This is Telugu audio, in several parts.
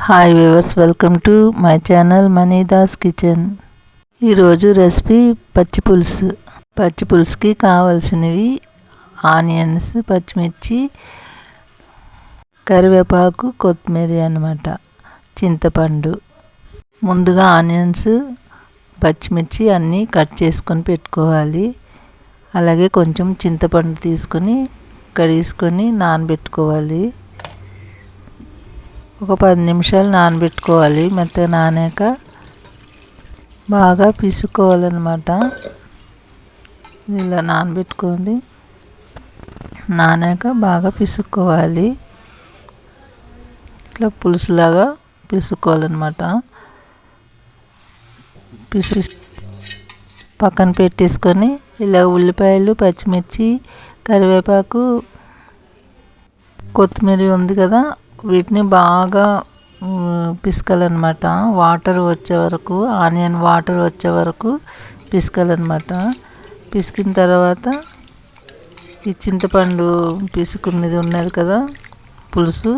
Hi viewers, welcome to my channel Manidas kitchen. ఈరోజు రెసిపీ పచ్చి పులుసు. పచ్చి పులుసుకి కావాల్సినవి ఆనియన్స్, పచ్చిమిర్చి, కరివేపాకు, కొత్తిమీర అన్నమాట, చింతపండు. ముందుగా ఆనియన్స్, పచ్చిమిర్చి అన్నీ కట్ చేసుకొని పెట్టుకోవాలి. అలాగే కొంచెం చింతపండు తీసుకొని కడిగేసుకొని నానబెట్టుకోవాలి. ఒక 10 నిమిషాలు నానబెట్టుకోవాలి. మెత్తగా నానాక బాగా పిసుకోవాలన్నమాట. ఇలా నానబెట్టుకోండి. నానాక బాగా పిసుకోవాలి. ఇట్లా పులుసులాగా పిసుకోవాలన్నమాట. పక్కన పెట్టేసుకొని ఇలా ఉల్లిపాయలు, పచ్చిమిర్చి, కరివేపాకు, కొత్తిమీర ఉంది కదా, వీటిని బాగా పిసకాలన్నమాట. వాటర్ వచ్చే వరకు, ఆనియన్ వాటర్ వచ్చే వరకు పిసకాలన్నమాట. పిసికిన తర్వాత ఈ చింతపండు పిసుకున్నది ఉన్నది కదా పులుసు,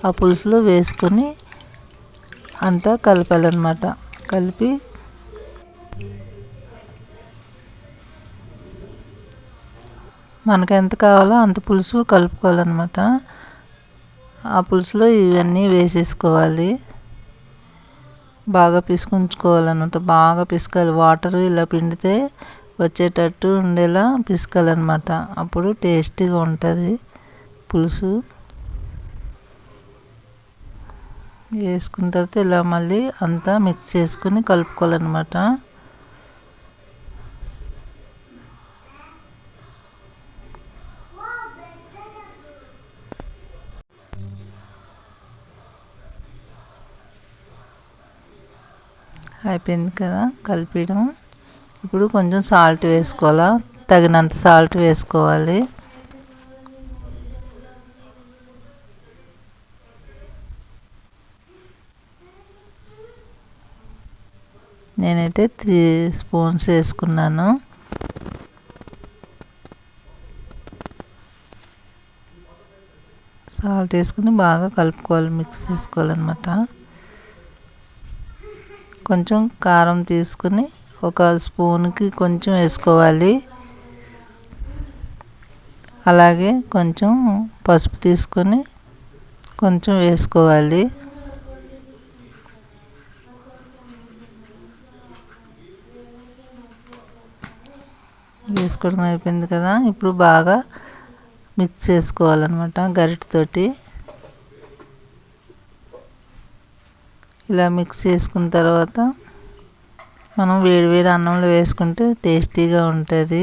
ఆ పులుసులో వేసుకొని అంతా కలపాలన్నమాట. కలిపి మనకు ఎంత కావాలో అంత పులుసు కలుపుకోవాలన్నమాట. ఆ పులుసులో ఇవన్నీ వేసేసుకోవాలి. బాగా పిసుకుంచుకోవాలన్నమాట. బాగా పిసకాలి. వాటర్ ఇలా పిండితే వచ్చేటట్టు ఉండేలా పిసకాలన్నమాట. అప్పుడు టేస్టీగా ఉంటుంది పులుసు. వేసుకున్న తర్వాత ఇలా మళ్ళీ అంతా మిక్స్ చేసుకుని కలుపుకోవాలన్నమాట. అయిపోయింది కదా కలిపడం. ఇప్పుడు కొంచెం సాల్ట్ వేసుకోవాలా, తగినంత సాల్ట్ వేసుకోవాలి. నేనైతే 3 స్పూన్స్ వేసుకున్నాను. సాల్ట్ వేసుకుని బాగా కలుపుకోవాలి, మిక్స్ చేసుకోవాలన్నమాట. కొంచెం కారం తీసుకుని ఒక స్పూన్కి కొంచెం వేసుకోవాలి. అలాగే కొంచెం పసుపు తీసుకొని కొంచెం వేసుకోవాలి. వేసుకోవడం అయిపోయింది కదా. ఇప్పుడు బాగా మిక్స్ చేసుకోవాలన్నమాట గరిటెతోటి. ఇలా మిక్స్ చేసుకున్న తర్వాత మనం వేడివేడి అన్నంలో వేసుకుంటే టేస్టీగా ఉంటుంది.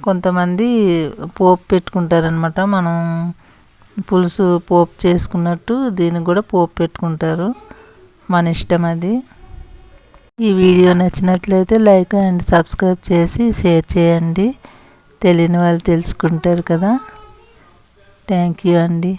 కొంతమంది పోపు పెట్టుకుంటారనమాట. మనం పులుసు పోపు చేసుకున్నట్టు దీనికి కూడా పోపు పెట్టుకుంటారు. మన ఇష్టం అది. ఈ వీడియో నచ్చినట్లయితే లైక్ అండ్ సబ్స్క్రైబ్ చేసి షేర్ చేయండి. తెలియని వాళ్ళు తెలుసుకుంటారు కదా. థ్యాంక్ యూ అండి.